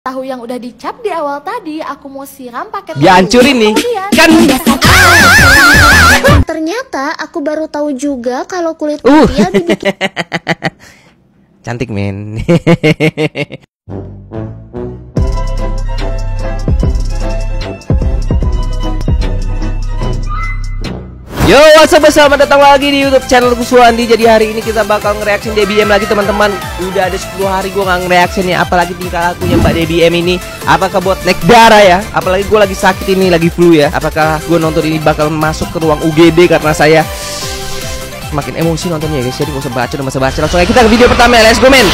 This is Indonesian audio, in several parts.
Tahu yang udah dicap di awal tadi aku mau siram pakai Ya hancurin nih. Kan Ternyata aku baru tahu juga kalau kulit lumpia dibikin cantik men. Yo, what's up, selamat datang lagi di YouTube channel Kuswandi. Jadi hari ini kita bakal nge-reaction DBM lagi teman-teman. Udah ada 10 hari gue nggak nge-reaction ya. Apalagi tingkah lakunya Mbak DBM ini. Apakah buat naik darah ya? Apalagi gue lagi sakit ini, lagi flu ya. Apakah gue nonton ini bakal masuk ke ruang UGD karena saya semakin emosi nontonnya ya guys. Jadi gak usah baca, langsung aja kita ke video pertama ya. Let's go men.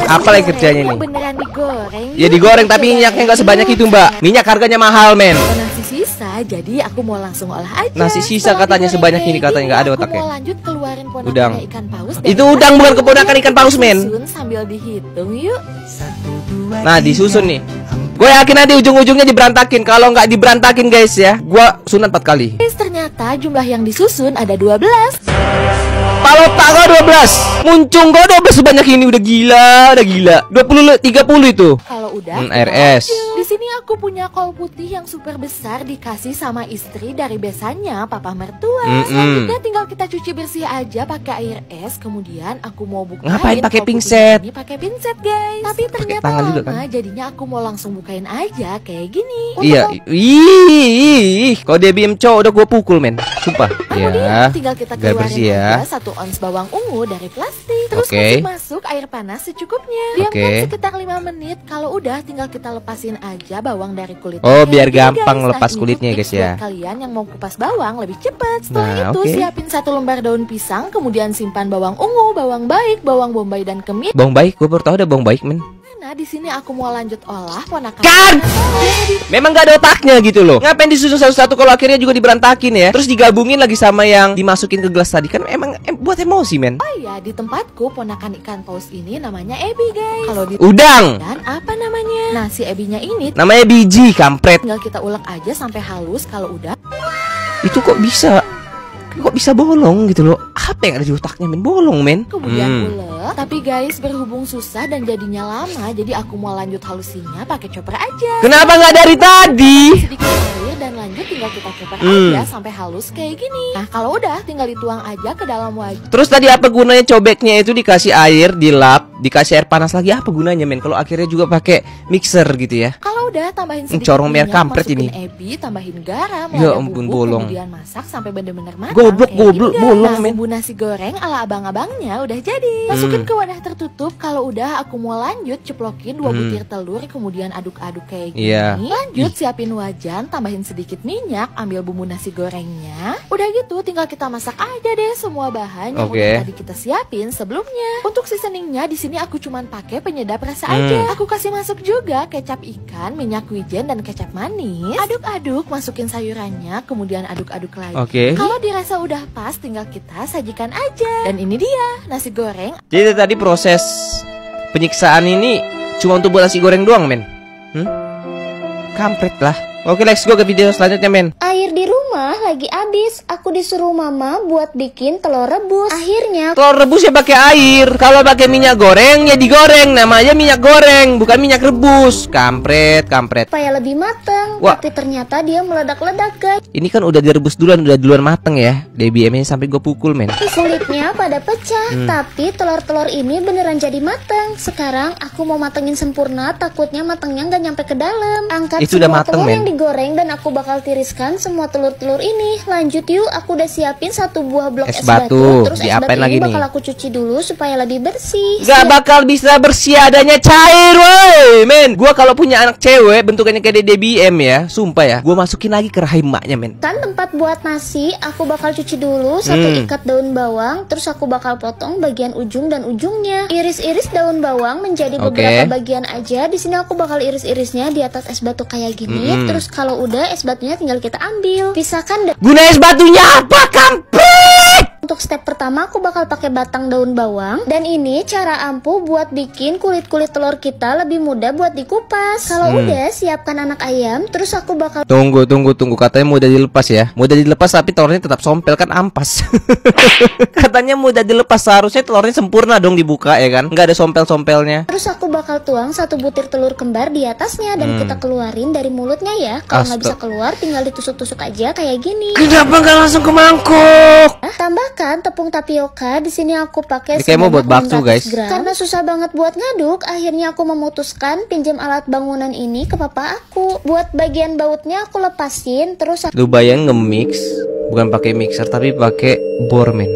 Apa lagi kerjanya nih? Beneran digoreng. Ya digoreng tapi minyaknya nggak sebanyak itu mbak. Minyak harganya mahal men. Nasi sisa, jadi aku mau langsung olah aja. Nasi sisa katanya sebanyak ini, katanya nggak ada otaknya. Aku mau lanjut keluarin Udang. ikan paus. Itu udang bukan keponakan ikan paus men. Sambil dihitung yuk. Nah disusun nih. Gue yakin nanti ujung-ujungnya diberantakin. Kalau nggak diberantakin guys ya, gue sunat 4 kali. Ternyata jumlah yang disusun ada 12. Kalau tanggal 12 muncung gue 12 sebanyak ini, udah gila 20 30 itu. Kalau udah RS. Di sini aku punya kol putih yang super besar dikasih sama istri dari besannya papa mertua. Selanjutnya tinggal kita cuci bersih aja pakai air es. Kemudian aku mau bukain. Ngapain pakai kol putih pinset? ini pakai pinset guys. Tapi ternyata tangan juga, lama, jadinya aku mau langsung bukain aja kayak gini. Iya. Ih, kalau DBM cowok udah gue pukul men. Sumpah. Kemudian tinggal kita biar keluarin bersih ya. aja 1 ons bawang ungu dari plastik. Terus Oke. masuk air panas secukupnya. Diamkan sekitar 5 menit. Kalau udah tinggal kita lepasin aja bawang dari kulitnya. Oh, biar Jadi, gampang guys, lepas ini kulitnya tuh guys tips ya. buat kalian yang mau kupas bawang lebih cepat. Setelah Nah, itu oke. siapin 1 lembar daun pisang. Kemudian simpan bawang ungu, bawang baik, bawang bombay dan kemiri. Bawang baik, gue baru tahu ada bawang baik men. Nah di sini aku mau lanjut olah ponakan. Kan! Memang gak ada otaknya gitu loh. Ngapain disusun satu-satu kalau akhirnya juga diberantakin ya. Terus digabungin lagi sama yang dimasukin ke gelas tadi. Kan emang buat emosi men. Oh iya, di tempatku ponakan ikan paus ini namanya Ebi guys. Kalau di Udang. dan apa namanya? Nah si Ebinya ini Namanya biji kampret. tinggal kita ulek aja sampai halus. Kalau udah Itu kok bisa bolong gitu loh. Apa yang ada di otaknya men? Bolong men. kemudian ulek. Tapi guys berhubung susah dan jadinya lama, jadi aku mau lanjut halusinnya pakai chopper aja. Kenapa nggak dari tadi? Sedikit air dan lanjut tinggal kita chopper aja sampai halus kayak gini. Nah kalau udah tinggal dituang aja ke dalam wajan. Terus tadi apa gunanya cobeknya itu? Dikasih air, dilap, dikasih air panas lagi. Apa gunanya men? Kalau akhirnya juga pakai mixer gitu ya. Kalau udah tambahin sedikit corong merah minyak, kampret masukin ini. Ebi, tambahin garam, Ya lada ampun, bubuk, bolong. kemudian masak sampai bener-bener matang. Goblok, kayak gini, guys. bolong, Nah, men. bumbu nasi goreng ala abang-abangnya udah jadi. Masukin ke wadah tertutup. Kalau udah aku mau lanjut ceplokin 2 butir telur, kemudian aduk-aduk kayak gini. Iya. Lanjut siapin wajan, tambahin sedikit minyak, ambil bumbu nasi gorengnya. Udah gitu tinggal kita masak aja deh semua bahan yang Oke. udah tadi kita siapin sebelumnya. Untuk seasoningnya di sini aku cuman pakai penyedap rasa aja. Aku kasih masuk juga kecap ikan, minyak wijen dan kecap manis. Aduk-aduk, masukin sayurannya, kemudian aduk-aduk lagi. Oke. Kalau dirasa udah pas, tinggal kita sajikan aja. Dan ini dia nasi goreng. Jadi tadi proses penyiksaan ini cuma untuk buat nasi goreng doang men. Kampret lah. Oke, let's go ke video selanjutnya men. air di rumah lagi habis. Aku disuruh mama buat bikin telur rebus. Akhirnya Telur rebus ya pakai air. Kalau pakai minyak goreng ya digoreng. Namanya minyak goreng, bukan minyak rebus. Kampret. supaya lebih matang. Wah. Tapi ternyata dia meledak-ledak guys. Ini kan udah direbus duluan, udah duluan mateng ya. DBM-nya sampai gue pukul men. Kulitnya pada pecah. Tapi telur-telur ini beneran jadi matang. Sekarang aku mau matengin sempurna. Takutnya matangnya nggak nyampe ke dalam. Angkat Itu udah semua mateng, telur men. yang digoreng dan aku bakal tiriskan semua telur-telur ini. Lanjut yuk. Aku udah siapin 1 buah blok Es es batu. batu. Terus es Diapain batu lagi ini nih? bakal aku cuci dulu supaya lebih bersih. Gak bakal bisa bersih, adanya cair woi men. Gua kalau punya anak cewek bentukannya kayak DBM ya, sumpah ya, gua masukin lagi ke rahim emaknya men. Kan tempat buat nasi, aku bakal cuci dulu 1 ikat daun bawang, terus aku bakal potong bagian ujung dan ujungnya. Iris-iris daun bawang menjadi Oke. beberapa bagian aja. Di sini aku bakal iris-irisnya di atas es batu kayak gini. Terus kalau udah es batunya tinggal kita ambil. Pisahkan Guna es batunya apa kampret? Untuk step pertama aku bakal pakai batang daun bawang. Dan ini cara ampuh buat bikin kulit-kulit telur kita lebih mudah buat dikupas. Kalau udah, siapkan anak ayam. Terus aku bakal Tunggu. Katanya mudah dilepas ya. Mudah dilepas tapi telurnya tetap sompel kan ampas. Katanya mudah dilepas, seharusnya telurnya sempurna dong dibuka ya kan. Nggak ada sompel-sompelnya. Terus aku bakal tuang 1 butir telur kembar di atasnya. Dan kita keluarin dari mulutnya ya. Kalau nggak bisa keluar tinggal ditusuk-tusuk aja kayak gini. Kenapa nggak langsung ke mangkuk? Tambahkan tepung tapioka. Di sini aku pakai Ini kayak mau buat bakso, 600 guys. gram. Karena susah banget buat ngaduk, akhirnya aku memutuskan pinjam alat bangunan ini ke papa aku. Buat bagian bautnya aku lepasin, terus Lu bayang nge-mix bukan pakai mixer tapi pakai bor, men.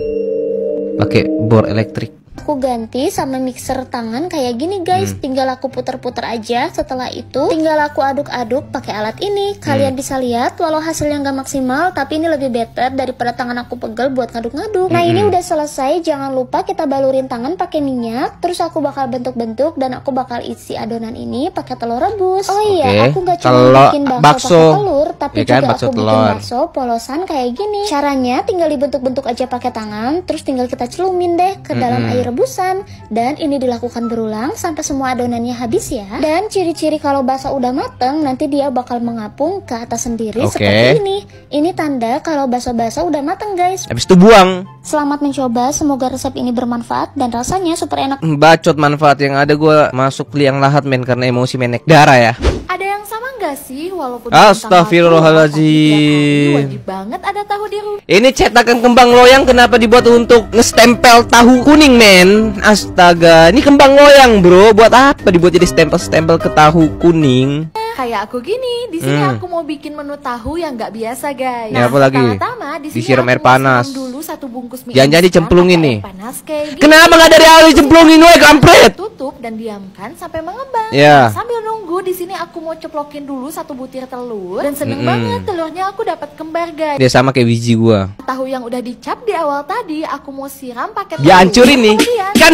Pakai bor elektrik. aku ganti sama mixer tangan kayak gini guys. Tinggal aku puter-puter aja. Setelah itu tinggal aku aduk-aduk pakai alat ini. Kalian bisa lihat walau hasilnya nggak maksimal, tapi ini lebih better daripada tangan aku pegel buat ngaduk-ngaduk. Nah ini udah selesai. Jangan lupa kita balurin tangan pakai minyak. Terus aku bakal bentuk-bentuk dan aku bakal isi adonan ini pakai telur rebus. Oh iya, aku nggak cuma bikin bakso pakai telur, tapi juga aku bikin bakso polosan kayak gini. Caranya tinggal dibentuk-bentuk aja pakai tangan. Terus tinggal kita celumin deh ke dalam air rebusan. Dan ini dilakukan berulang sampai semua adonannya habis ya. Dan ciri-ciri kalau bakso udah mateng, nanti dia bakal mengapung ke atas sendiri seperti ini. Ini tanda kalau bakso-bakso udah mateng guys. Habis itu buang. Selamat mencoba, semoga resep ini bermanfaat dan rasanya super enak. Bacot manfaat yang ada gue masuk liang lahat men karena emosi menek darah ya. Ada yang sama nggak sih? Walaupun Astagfirullahaladzim, wajib banget ada tahu di rumah. ini cetakan kembang loyang kenapa dibuat untuk nge-stempel tahu kuning men? Astaga, ini kembang loyang bro, buat apa dibuat jadi stempel-stempel ke tahu kuning? Kayak aku gini, di sini aku mau bikin menu tahu yang nggak biasa guys. Ini apa lagi? Pertama-tama di sini Disiram aku air mau panas. siram dulu 1 bungkus mie Jangan-jangan instan dicemplungin pakai nih. air panas kayak gini. Kenapa nggak dari awal dicemplungin weh kampret? Tutup dan diamkan sampai mengembang. Ya. Nah, sambil nunggu di sini aku mau ceplokin dulu 1 butir telur dan seneng banget telurnya aku dapat kembar guys. Dia sama kayak biji gua. Tahu yang udah dicap di awal tadi aku mau siram pakai Dia hancurin nih. Kan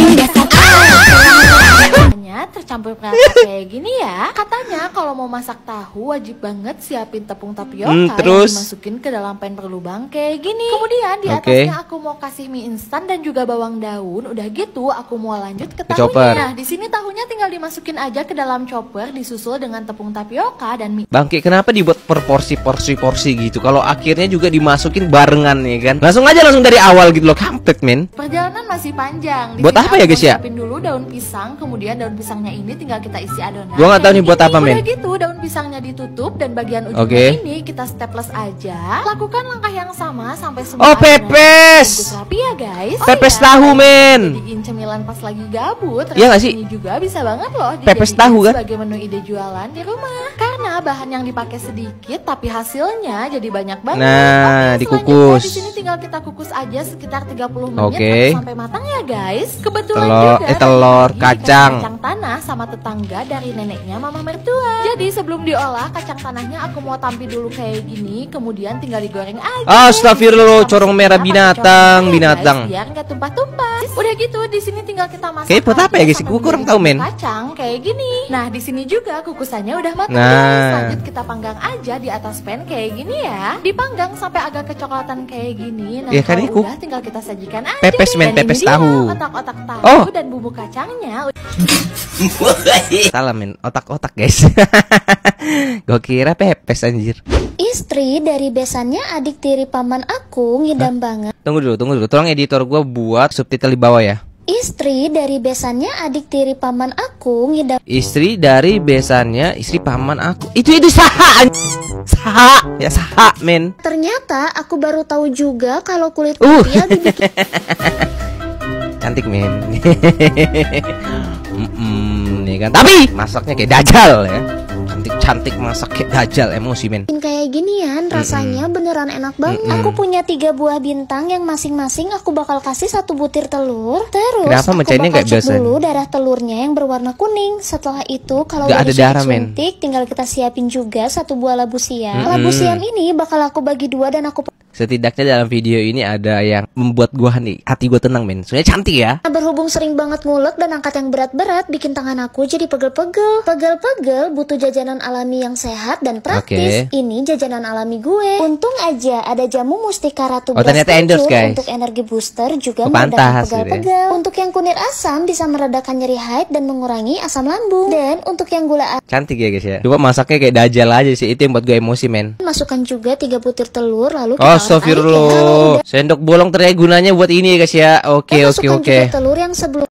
Katanya tercampur merata kayak gini ya. Katanya kalau mau masak tahu wajib banget siapin tepung tapioka terus? yang dimasukin ke dalam pan berlubang kayak gini. Kemudian di atasnya aku mau kasih mie instan dan juga bawang daun. Udah gitu aku mau lanjut ke tahunya. Chopper. Nah di sini tahunya tinggal dimasukin aja ke dalam chopper, disusul dengan tepung tapioka dan mie. Bangke, kenapa dibuat per porsi gitu? Kalau akhirnya juga dimasukin barengan ya kan? Langsung dari awal gitu loh, kampret men. Perjalanan masih panjang. Di Buat sini apa ya, aku guys, ya? siapin dulu daun pisang, kemudian daun pisangnya ini tinggal kita isi adonan. Gua nggak tahu Kayak nih buat gini. apa, men. Udah gitu daun pisangnya ditutup dan bagian ujungnya ini kita staples aja. Lakukan langkah yang sama sampai semua Oh, adonan pepes. dibungkus rapi ya guys. Pepes tahu, men. Jadiin cemilan pas lagi gabut. Iya nggak sih? Ini juga bisa banget loh Pepes dijadiin tahu, kan? sebagai menu ide jualan di rumah. Karena bahan yang dipakai sedikit tapi hasilnya jadi banyak banget. Nah, Oke, dikukus. selanjutnya di sini tinggal kita kukus aja sekitar 30 menit Oke. atau sampai matang ya guys. Kebetulan Telur, juga telur, lagi kacang. dikasih kacang tanah sama tetangga dari neneknya mama mertua. Jadi sebelum diolah kacang tanahnya aku mau tampil dulu kayak gini, kemudian tinggal digoreng aja. Astagfirullah, Sama corong satunya merah pakai binatang, corong binatang. guys, biar nggak tumpah-tumpah. Udah gitu di sini tinggal kita masak. Kayak buat apa ya, guys? sampai Gua kurang menjadi tahu, men. Kacang kayak gini. Nah di sini juga kukusannya udah matang. Nah. Guys. Lanjut kita panggang aja di atas pan kayak gini ya. Dipanggang sampai agak kecoklatan kayak gini. Nah Ya, kan kalau ini udah tinggal kita sajikan aja. Pepes, nih. men, Dan pepes ini dia, tahu. Otak-otak tahu Oh. dan bumbu kacangnya. Salah men, otak-otak guys. Gue kira pepes anjir. Istri dari besannya adik tiri paman aku ngidam banget. Tunggu dulu. Tolong editor gue buat subtitle di bawah ya. Istri dari besannya adik tiri paman aku ngidam. Istri dari besannya istri paman aku. Itu saha. Saha men. Ternyata aku baru tahu juga kalau kulit lumpia dibikin Cantik men. Nih kan. Tapi masaknya kayak dajal ya. Cantik masak kayak dajal, emosi men. kayak ginian. Rasanya beneran enak banget. Aku punya 3 buah bintang yang masing-masing aku bakal kasih 1 butir telur. Terus Kenapa aku mecahinnya bakal nggak cek biasa? dulu darah telurnya yang berwarna kuning. Setelah itu kalau Nggak udah ada darah, men. disuntik, tinggal kita siapin juga 1 buah labu siam. Labu siam ini bakal aku bagi 2 dan aku Setidaknya dalam video ini ada yang membuat gua nih hati gua tenang, men. Soalnya cantik ya. Berhubung sering banget ngulek dan angkat yang berat-berat, bikin tangan aku jadi pegel-pegel. Pegel-pegel butuh jajanan alami yang sehat dan praktis. Ini jajanan alami gue. Untung aja ada jamu Mustika Ratu ternyata endorse, guys. Untuk energi booster juga meredakan pegel-pegel. Untuk yang kunir asam bisa meredakan nyeri haid dan mengurangi asam lambung. Dan untuk yang gula cantik ya guys ya. Coba masaknya kayak dajal aja sih. Itu yang buat gue emosi, men. Masukkan juga 3 butir telur lalu kita Astagfirullah. Sendok bolong ternyata gunanya buat ini ya guys ya. Oke. telur yang sebelum